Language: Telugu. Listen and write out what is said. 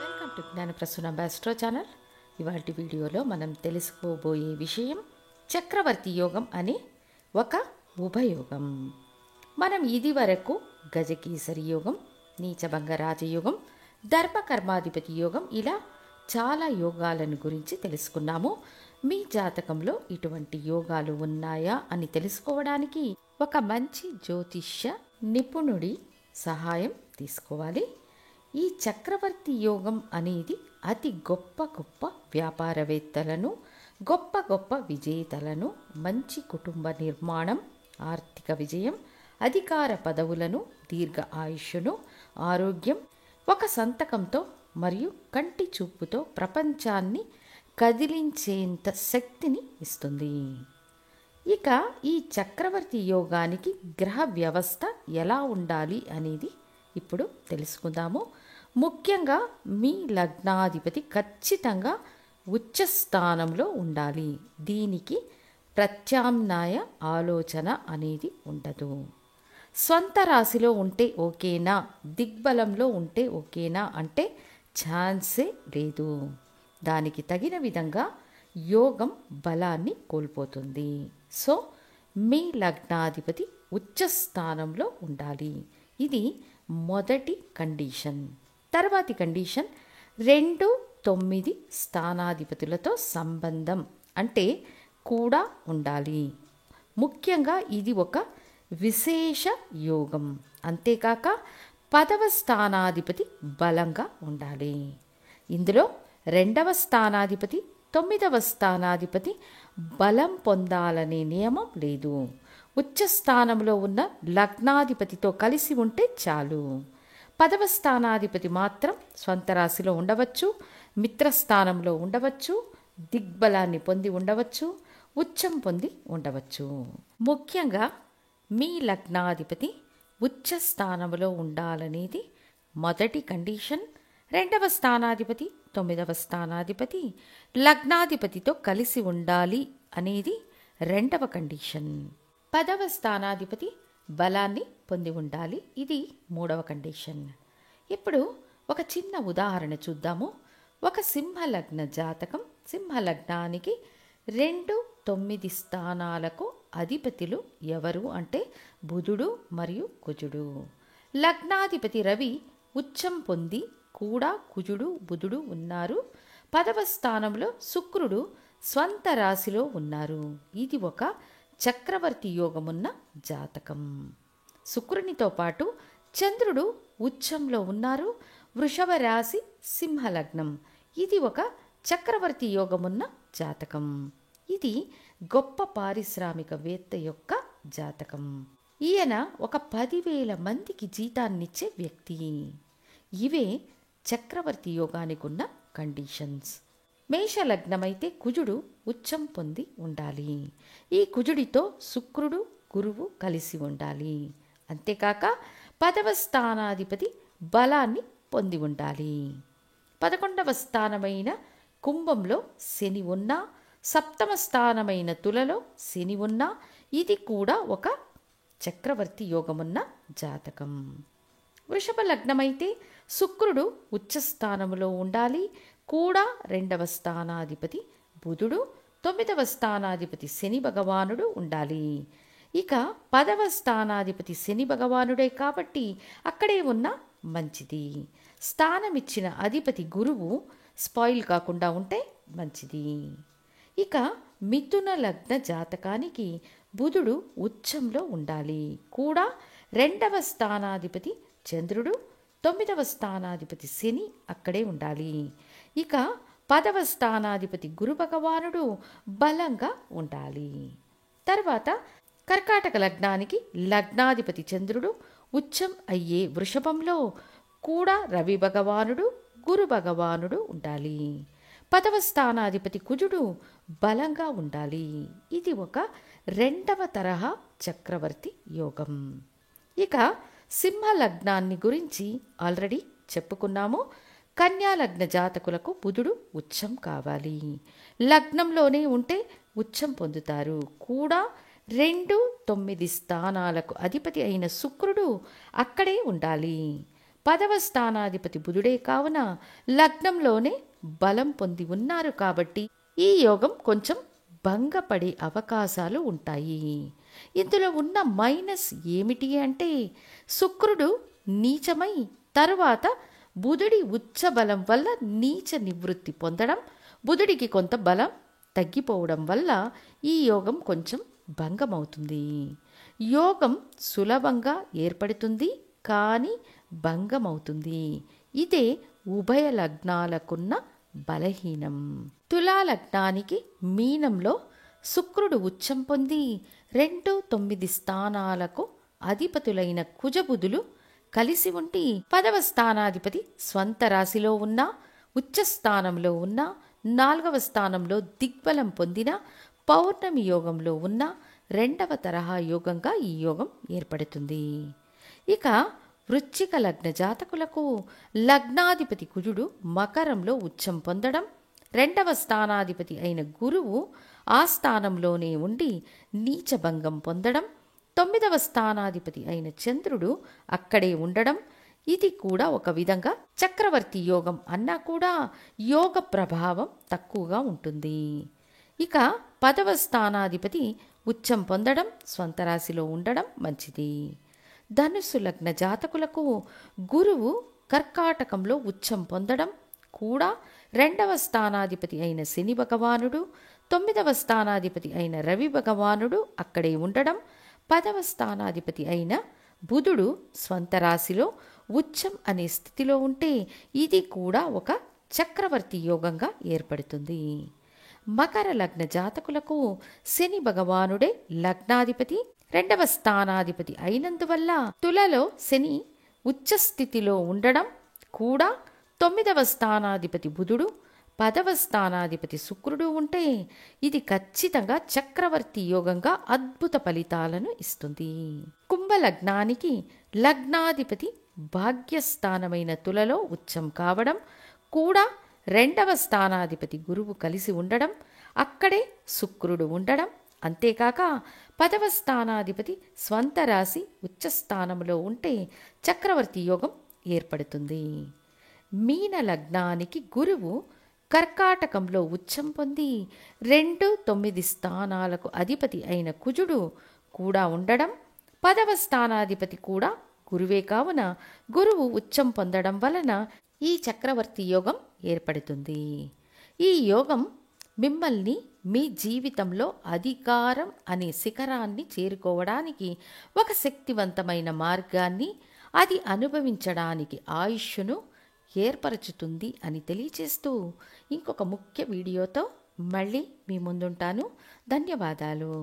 Welcome to Gnanaprasuna astro channel. ఇవాల్టి వీడియోలో మనం తెలుసుకోబోయే విషయం చక్రవర్తి యోగం అనే ఒక ఉభయోగం. మనం ఇది వరకు గజకీసరి యోగం, నీచభంగ రాజయోగం, ధర్మకర్మాధిపతి యోగం ఇలా చాలా యోగాలను గురించి తెలుసుకున్నాము. మీ జాతకంలో ఇటువంటి యోగాలు ఉన్నాయా అని తెలుసుకోవడానికి ఒక మంచి జ్యోతిష్య నిపుణుడి సహాయం తీసుకోవాలి. ఈ చక్రవర్తి యోగం అనేది అతి గొప్ప గొప్ప వ్యాపారవేత్తలను, గొప్ప గొప్ప విజేతలను, మంచి కుటుంబ నిర్మాణం, ఆర్థిక విజయం, అధికార పదవులను, దీర్ఘ ఆయుష్ను, ఆరోగ్యం, ఒక సంతకంతో మరియు కంటి చూపుతో ప్రపంచాన్ని కదిలించేంత శక్తిని ఇస్తుంది. ఇక ఈ చక్రవర్తి యోగానికి గ్రహ వ్యవస్థ ఎలా ఉండాలి అనేది ఇప్పుడు తెలుసుకుందాము. ముఖ్యంగా మీ లగ్నాధిపతి ఖచ్చితంగా ఉచ్చ స్థానంలో ఉండాలి. దీనికి ప్రత్యామ్నాయ ఆలోచన అనేది ఉండదు. స్వంత రాశిలో ఉంటే ఓకేనా, దిగ్బలంలో ఉంటే ఓకేనా అంటే ఛాన్సే లేదు. దానికి తగిన విధంగా యోగం బలాన్ని కోల్పోతుంది. సో మీ లగ్నాధిపతి ఉచ్చ స్థానంలో ఉండాలి. ఇది మొదటి కండిషన్. తర్వాతి కండిషన్ 2, 9 స్థానాధిపతులతో సంబంధం అంటే కూడా ఉండాలి. ముఖ్యంగా ఇది ఒక విశేష యోగం. అంతేకాక 10వ స్థానాధిపతి బలంగా ఉండాలి. ఇందులో 2వ స్థానాధిపతి, 9వ స్థానాధిపతి బలం పొందాలనే నియమం లేదు. ఉచ్చ స్థానంలో ఉన్న లగ్నాధిపతితో కలిసి ఉంటే చాలు. 10వ స్థానాధిపతి మాత్రం స్వంత రాశిలో ఉండవచ్చు, మిత్రస్థానంలో ఉండవచ్చు, దిగ్బలాన్ని పొంది ఉండవచ్చు, ఉచ్చం పొంది ఉండవచ్చు. ముఖ్యంగా మీ లగ్నాధిపతి ఉచ్చ స్థానంలో ఉండాలనేది మొదటి కండిషన్. 2వ స్థానాధిపతి, 9వ స్థానాధిపతి లగ్నాధిపతితో కలిసి ఉండాలి అనేది 2వ కండిషన్. 10వ స్థానాధిపతి బలాన్ని పొంది ఉండాలి, ఇది 3వ కండిషన్. ఇప్పుడు ఒక చిన్న ఉదాహరణ చూద్దాము. ఒక సింహలగ్న జాతకం. సింహలగ్నానికి 2, 9 స్థానాలకు అధిపతులు ఎవరు అంటే బుధుడు మరియు కుజుడు. లగ్నాధిపతి రవి ఉచ్చం పొంది కూడా కుజుడు, బుధుడు ఉన్నారు. 10వ స్థానంలో శుక్రుడు స్వంత రాశిలో ఉన్నారు. ఇది ఒక చక్రవర్తి యోగమున్న జాతకం. శుక్రునితో పాటు చంద్రుడు ఉచ్చంలో ఉన్నారు. వృషభ రాశి, సింహలగ్నం. ఇది ఒక చక్రవర్తి యోగమున్న జాతకం. ఇది గొప్ప పారిశ్రామికవేత్త యొక్క జాతకం. ఈయన ఒక 10,000 మందికి జీతాన్నిచ్చే వ్యక్తి. ఇవే చక్రవర్తి యోగానికి ఉన్న కండిషన్స్. మేషలగ్నమైతే కుజుడు ఉచ్చం పొంది ఉండాలి. ఈ కుజుడితో శుక్రుడు, గురువు కలిసి ఉండాలి. అంతేకాక 10వ స్థానాధిపతి బలాన్ని పొంది ఉండాలి. 11వ స్థానమైన కుంభంలో శని ఉన్నా, 7వ స్థానమైన తులలో శని ఉన్నా ఇది కూడా ఒక చక్రవర్తి యోగమున్న జాతకం. వృషభ లగ్నమైతే శుక్రుడు ఉచ్చస్థానంలో ఉండాలి. కూడా 2వ స్థానాధిపతి బుధుడు, 9వ స్థానాధిపతి శని భగవానుడు ఉండాలి. ఇక 10వ స్థానాధిపతి శని భగవానుడే కాబట్టి అక్కడే ఉన్న మంచిది. స్థానమిచ్చిన అధిపతి గురువు స్పాయిల్ కాకుండా ఉంటే మంచిది. ఇక మిథున లగ్న జాతకానికి బుధుడు ఉచ్చంలో ఉండాలి. కూడా 2వ స్థానాధిపతి చంద్రుడు, 9వ స్థానాధిపతి శని అక్కడే ఉండాలి. ఇక 10వ స్థానాధిపతి గురు భగవానుడు బలంగా ఉండాలి. తర్వాత కర్కాటక లగ్నానికి లగ్నాధిపతి చంద్రుడు ఉచ్చం అయ్యే వృషభంలో కూడా రవి భగవానుడు, గురు భగవానుడు ఉండాలి. 10వ స్థానాధిపతి కుజుడు బలంగా ఉండాలి. ఇది ఒక 2వ తరహా చక్రవర్తి యోగం. ఇక సింహ లగ్నాన్ని గురించి ఆల్రెడీ చెప్పుకున్నాము. కన్యా లగ్న జాతకులకు బుధుడు ఉచ్చం కావాలి. లగ్నంలోనే ఉంటే ఉచ్చం పొందుతారు. కూడా 2, 9 స్థానాలకు అధిపతి అయిన శుక్రుడు అక్కడే ఉండాలి. 10వ స్థానాధిపతి బుధుడే కావున లగ్నంలోనే బలం పొంది ఉన్నారు కాబట్టి ఈ యోగం కొంచెం భంగపడే అవకాశాలు ఉంటాయి. ఇందులో ఉన్న మైనస్ ఏమిటి అంటే శుక్రుడు నీచమై తరువాత బుధుడి ఉచ్చ బలం వల్ల నీచ నివృత్తి పొందడం, బుధుడికి కొంత బలం తగ్గిపోవడం వల్ల ఈ యోగం కొంచెం భంగమవుతుంది. యోగం సులభంగా ఏర్పడుతుంది కానీ భంగమవుతుంది. ఇదే ఉభయ లగ్నాలకున్న బలహీనం. తులా లగ్నానికి మీనంలో శుక్రుడు ఉచ్చం పొంది 2, 9 స్థానాలకు అధిపతులైన కుజబుధులు కలిసి ఉండి 10వ స్థానాధిపతి స్వంత రాశిలో ఉన్న, ఉచ్చ స్థానంలో ఉన్న, 4వ స్థానంలో దిగ్బలం పొందిన, పౌర్ణమి యోగంలో ఉన్న 2వ తరహా యోగంగా ఈ యోగం ఏర్పడుతుంది. ఇక వృశ్చిక లగ్న జాతకులకు లగ్నాధిపతి కుజుడు మకరంలో ఉచ్చం పొందడం, 2వ స్థానాధిపతి అయిన గురువు ఆ స్థానంలోనే ఉండి నీచభంగం పొందడం, 9వ స్థానాధిపతి అయిన చంద్రుడు అక్కడే ఉండడం, ఇది కూడా ఒక విధంగా చక్రవర్తి యోగం అన్నా కూడా యోగ ప్రభావం తక్కువగా ఉంటుంది. ఇక 10వ స్థానాధిపతి ఉచ్చం పొందడం, స్వంత రాశిలో ఉండడం మంచిది. ధనుస్సు లగ్న జాతకులకు గురువు కర్కాటకంలో ఉచ్చం పొందడం కూడా 2వ స్థానాధిపతి అయిన శని భగవానుడు, 9వ స్థానాధిపతి అయిన రవి భగవానుడు అక్కడే ఉండడం, 10వ స్థానాధిపతి అయిన బుధుడు స్వంత రాశిలో ఉచ్చం అనే స్థితిలో ఉంటే ఇది కూడా ఒక చక్రవర్తి యోగంగా ఏర్పడుతుంది. మకర లగ్న జాతకులకు శని భగవానుడే లగ్నాధిపతి, 2వ స్థానాధిపతి అయినందువల్ల తులలో శని ఉచ్చస్థితిలో ఉండడం కూడా 9వ స్థానాధిపతి బుధుడు, 10వ స్థానాధిపతి శుక్రుడు ఉంటే ఇది ఖచ్చితంగా చక్రవర్తి యోగంగా అద్భుత ఫలితాలను ఇస్తుంది. కుంభలగ్నానికి లగ్నాధిపతి భాగ్యస్థానమైన తులలో ఉచ్చం కావడం కూడా 2వ స్థానాధిపతి గురువు కలిసి ఉండడం, అక్కడే శుక్రుడు ఉండడం, అంతేకాక 10వ స్థానాధిపతి స్వంత రాశి ఉచ్చస్థానంలో ఉంటే చక్రవర్తి యోగం ఏర్పడుతుంది. మీన లగ్నానికి గురువు కర్కాటకంలో ఉచ్చం పొంది 2, 9 స్థానాలకు అధిపతి అయిన కుజుడు కూడా ఉండడం, 10వ స్థానాధిపతి కూడా గురువే కావున గురువు ఉచ్చం పొందడం వలన ఈ చక్రవర్తి యోగం ఏర్పడుతుంది. ఈ యోగం మిమ్మల్ని మీ జీవితంలో అధికారం అనే శిఖరాన్ని చేరుకోవడానికి ఒక శక్తివంతమైన మార్గాన్ని, అది అనుభవించడానికి ఆయుష్ను ఏర్పరచుతుంది అని తెలియచేస్తూ ఇంకొక ముఖ్య వీడియోతో మళ్ళీ మీ ముందుంటాను. ధన్యవాదాలు.